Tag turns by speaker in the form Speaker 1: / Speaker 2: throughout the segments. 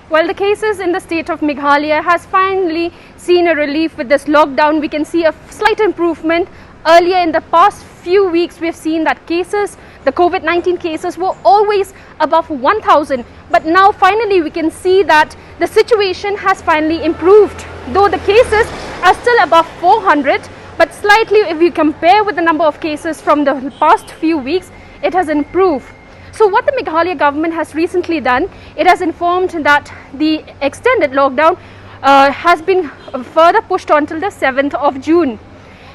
Speaker 1: While the cases in the state of Meghalaya has finally seen a relief with this lockdown, we can see a slight improvement. Earlier in the past few weeks, we have seen that cases, the COVID-19 cases were always above 1,000. But now finally we can see that the situation has finally improved. Though the cases are still above 400, but slightly if we compare with the number of cases from the past few weeks, it has improved. So what the Meghalaya government has recently done, it has informed that the extended lockdown has been further pushed on till the 7th of June.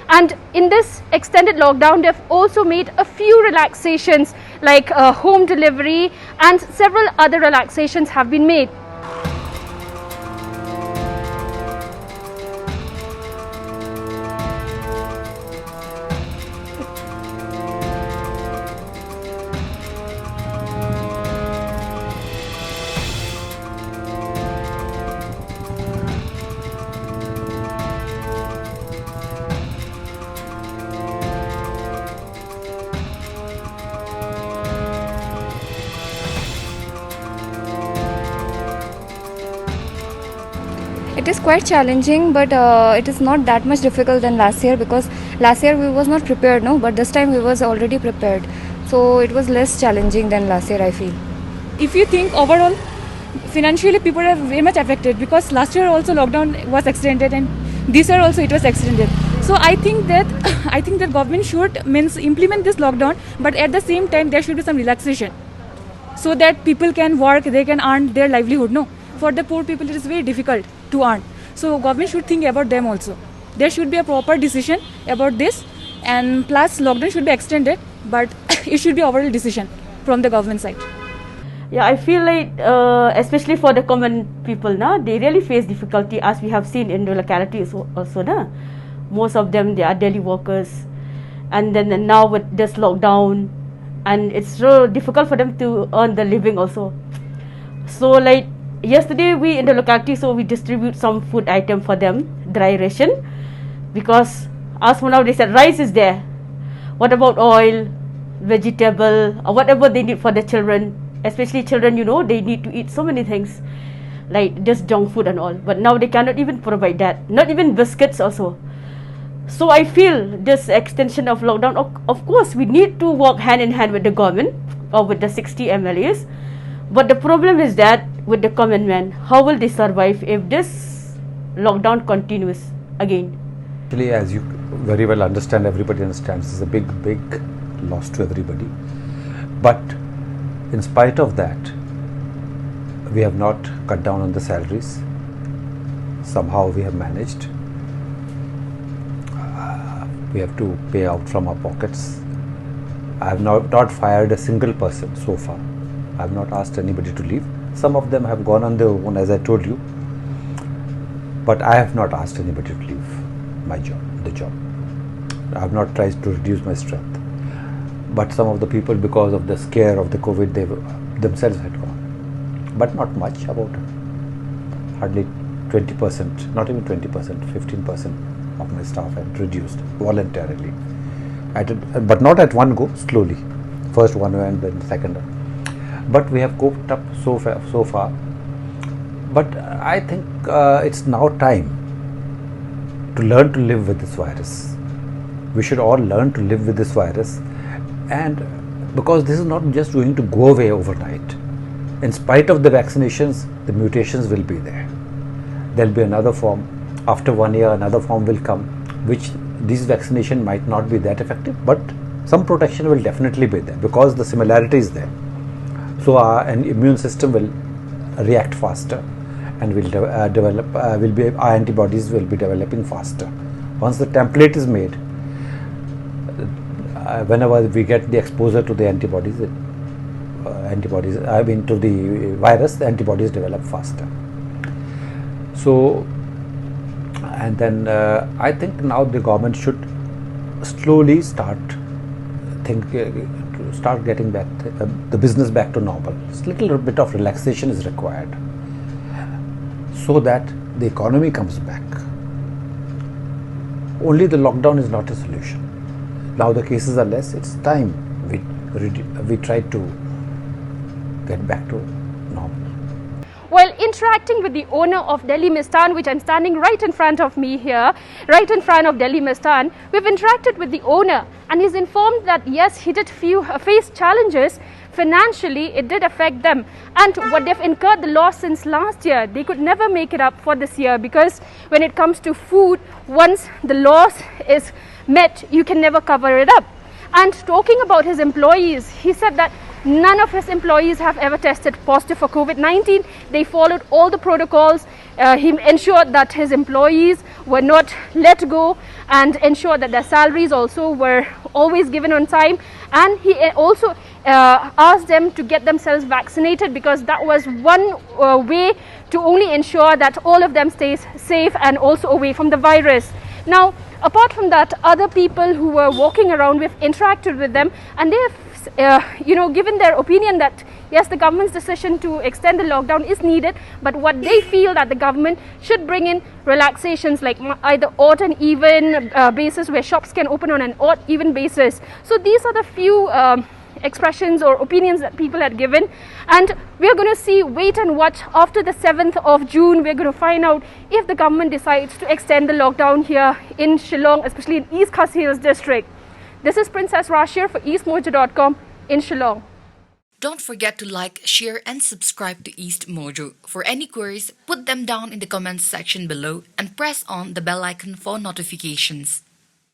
Speaker 1: And in this extended lockdown, they've also made a few relaxations like home delivery, and several other relaxations have been made.
Speaker 2: It is quite challenging, but it is not that much difficult than last year, because last year we was not prepared, no, but this time we was already prepared. So it was less challenging than last year, I feel.
Speaker 3: If you think overall, financially people are very much affected, because last year also lockdown was extended and this year also it was extended. So I think that government should implement this lockdown, but at the same time there should be some relaxation, so that people can work, they can earn their livelihood. No, for the poor people it is very difficult to earn. So government should think about them also. There should be a proper decision about this, and plus lockdown should be extended, but it should be overall decision from the government side.
Speaker 4: Yeah, I feel like especially for the common people, they really face difficulty, as we have seen in the localities also. Most of them, they are daily workers, and then now with this lockdown, and it's so difficult for them to earn the living also. So like yesterday we in the locality, so we distribute some food item for them, dry ration, because as for now they said rice is there. What about oil, vegetable, or whatever they need for the children, especially children, they need to eat so many things, like just junk food and all. But now they cannot even provide that, not even biscuits also. So I feel this extension of lockdown, of course we need to work hand in hand with the government or with the 60 MLAs. But the problem is that with the common man, how will they survive if this lockdown continues again?
Speaker 5: Actually, as you very well understand, everybody understands, it's a big loss to everybody. But in spite of that, we have not cut down on the salaries. Somehow we have managed. We have to pay out from our pockets. I have not fired a single person so far. I have not asked anybody to leave. Some of them have gone on their own, as I told you. But I have not asked anybody to leave the job. I have not tried to reduce my strength. But some of the people, because of the scare of the COVID, they themselves had gone. But not much, about hardly 20%, not even 20%, 15% of my staff had reduced voluntarily. But not at one go, slowly. First one and then second. But we have coped up so far. But I think it's now time to learn to live with this virus. We should all learn to live with this virus, and because this is not just going to go away overnight. In spite of the vaccinations, the mutations will be there. There will be another form. After 1 year, another form will come, which this vaccination might not be that effective, but some protection will definitely be there because the similarity is there. So our immune system will react faster, and will our antibodies will be developing faster. Once the template is made, whenever we get the exposure to the antibodies, to the virus, the antibodies develop faster. So, and then I think now the government should slowly start getting back the business back to normal. A little bit of relaxation is required so that the economy comes back. Only the lockdown is not a solution. Now the cases are less. It's time we try to get back to normal.
Speaker 1: While interacting with the owner of Delhi Mistan, which I'm standing right in front of me here, right in front of Delhi Mistan, we've interacted with the owner and he's informed that yes, he did face challenges. Financially, it did affect them, and what they've incurred the loss since last year, they could never make it up for this year, because when it comes to food, once the loss is met, you can never cover it up. And talking about his employees, he said that none of his employees have ever tested positive for COVID-19. They followed all the protocols. He ensured that his employees were not let go and ensured that their salaries also were always given on time. And he also asked them to get themselves vaccinated, because that was one way to only ensure that all of them stays safe and also away from the virus. Now, apart from that, other people who were walking around, we've interacted with them, and they've given their opinion that yes, the government's decision to extend the lockdown is needed, but what they feel that the government should bring in relaxations like either odd and even basis, where shops can open on an odd even basis. So these are the few expressions or opinions that people had given, and we're going to wait and watch. After the 7th of June, we're going to find out if the government decides to extend the lockdown here in Shillong, especially in East Khasi Hills district. This is Princess Rashir for EastMojo.com in Shillong.
Speaker 6: Don't forget to like, share and subscribe to East Mojo. For any queries, put them down in the comments section below and press on the bell icon for notifications.